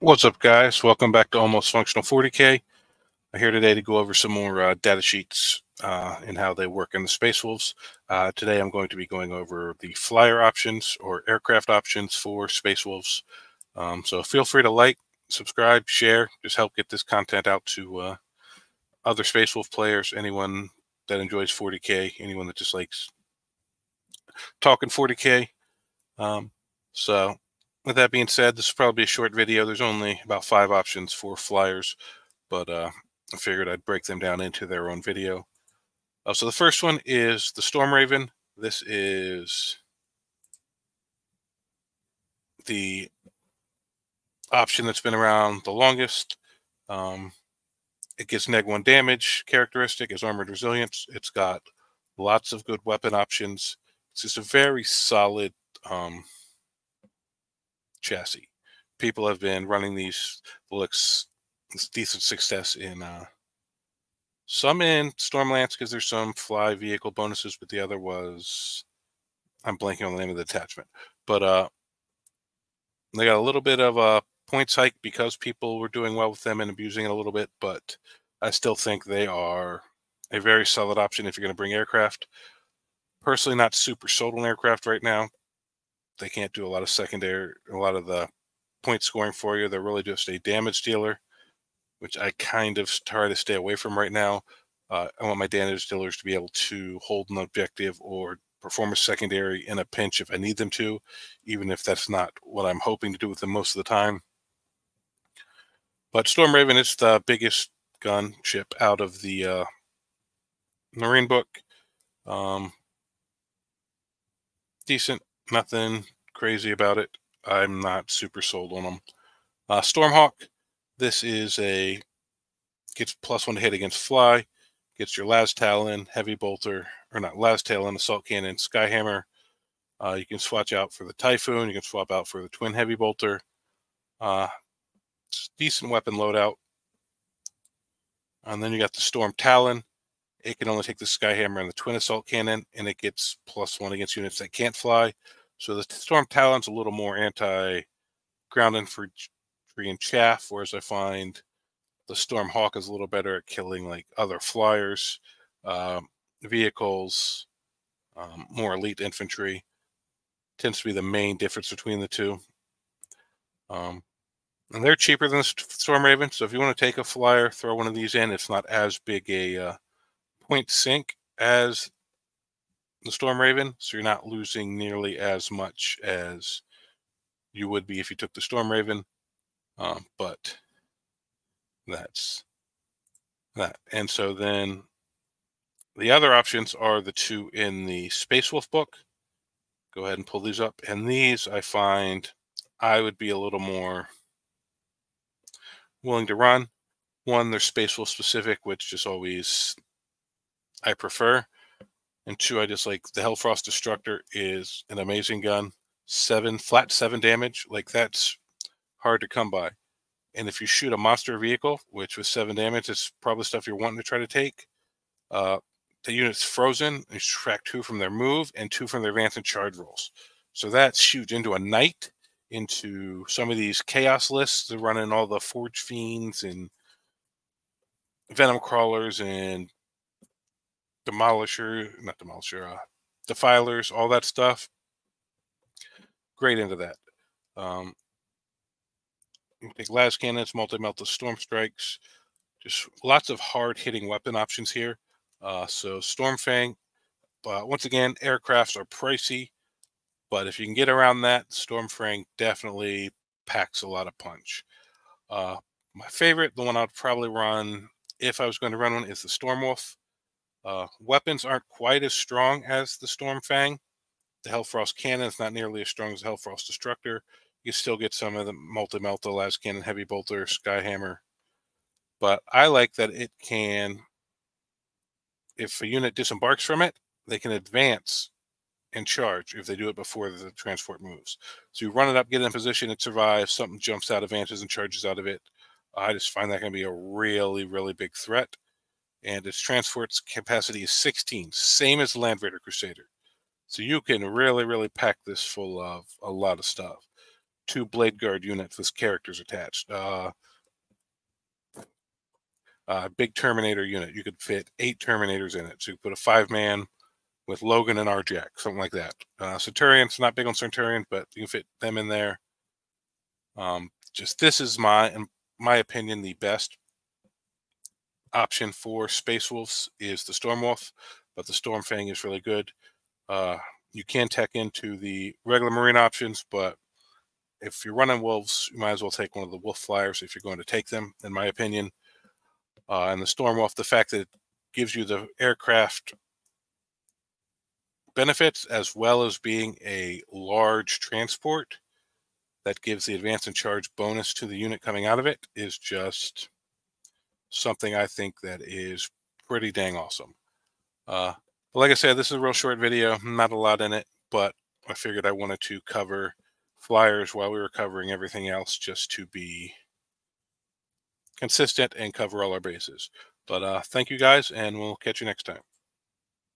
What's up, guys? Welcome back to Almost Functional 40K. I'm here today to go over some more data sheets and how they work in the Space Wolves. Today I'm going to be going over the flyer options or aircraft options for Space Wolves. So feel free to like, subscribe, share, just help get this content out to other Space Wolf players, anyone that enjoys 40K, anyone that just likes talking 40K. So with that being said, this will probably be a short video. There's only about 5 options for flyers, but I figured I'd break them down into their own video. So the first one is the Storm Raven. This is the option that's been around the longest. It gets -1 damage characteristic as armored resilience. It's got lots of good weapon options. It's just a very solid chassis. People have been running these looks decent success in some in Stormlance because there's some fly vehicle bonuses, but the other was, I'm blanking on the name of the attachment, but they got a little bit of a points hike because people were doing well with them and abusing it a little bit, but I still think they are a very solid option if you're going to bring aircraft. Personally, not super sold on aircraft right now. They can't do a lot of secondary, a lot of the point scoring for you. They're really just a damage dealer, which I kind of try to stay away from right now. I want my damage dealers to be able to hold an objective or perform a secondary in a pinch if I need them to, even if that's not what I'm hoping to do with them most of the time. But Storm Raven is the biggest gun ship out of the Marine book. Decent, nothing crazy about it. I'm not super sold on them. Stormhawk, this is gets +1 to hit against fly, gets your Las Talon, heavy bolter, or not Las Talon, assault cannon, Skyhammer. You can swatch out for the Typhoon. You can swap out for the twin heavy bolter. Decent weapon loadout. And then you got the Storm Talon. It can only take the Skyhammer and the twin assault cannon, and it gets +1 against units that can't fly. So the Storm Talon's a little more anti-ground infantry and chaff, whereas I find the Storm Hawk is a little better at killing like other flyers, vehicles, more elite infantry. Tends to be the main difference between the two. And they're cheaper than the Storm Raven. So if you want to take a flyer, throw one of these in. It's not as big a point sink as the Storm Raven, so you're not losing nearly as much as you would be if you took the Storm Raven. But that's that. And so then the other options are the two in the Space Wolf book. Go ahead and pull these up. And these I find I would be a little more willing to run. One, they're Space Wolf specific, which just always I prefer. And two, I just like the Hellfrost Destructor is an amazing gun. Flat 7 damage. Like, that's hard to come by. And if you shoot a monster vehicle, which with 7 damage, it's probably stuff you're wanting to try to take. The unit's frozen, and you subtract 2 from their move and 2 from their advance and charge rolls. So that's huge. Into a knight, into some of these chaos lists. They're running all the Forge Fiends and Venom Crawlers and Defilers, all that stuff. Great into that. You can take Las Cannons, multi-melta Storm Strikes. Just lots of hard-hitting weapon options here. So Stormfang, once again, aircrafts are pricey, but if you can get around that, Stormfang definitely packs a lot of punch. My favorite, the one I'd probably run if I was going to run one, is the Stormwolf. Weapons aren't quite as strong as the Stormfang. The Hellfrost Cannon is not nearly as strong as the Hellfrost Destructor. You still get some of the multi-melta, Las Cannon, Heavy Bolter, Skyhammer. But I like that it can, if a unit disembarks from it, they can advance and charge if they do it before the transport moves. So you run it up, get it in position, it survives, something jumps out, advances, and charges out of it. I just find that going to be a really, really big threat. And its transport capacity is 16, same as the Land Raider Crusader. So you can really, really pack this full of a lot of stuff. 2 Blade Guard units with characters attached. Big Terminator unit. You could fit 8 Terminators in it. So you could put a 5-man with Logan and Arjack, something like that. Centurion's not big on Centurion, but you can fit them in there. Just this is in my opinion, the best option for Space Wolves is the Stormwolf, but the Stormfang is really good. You can tech into the regular Marine options, but if you're running Wolves, you might as well take one of the Wolf Flyers if you're going to take them, in my opinion. And the Stormwolf, the fact that it gives you the aircraft benefits as well as being a large transport that gives the advance and charge bonus to the unit coming out of it is just something I think that is pretty dang awesome. But like I said, this is a real short video, not a lot in it, but I figured I wanted to cover Flyers while we were covering everything else just to be consistent and cover all our bases. But thank you guys, and we'll catch you next time.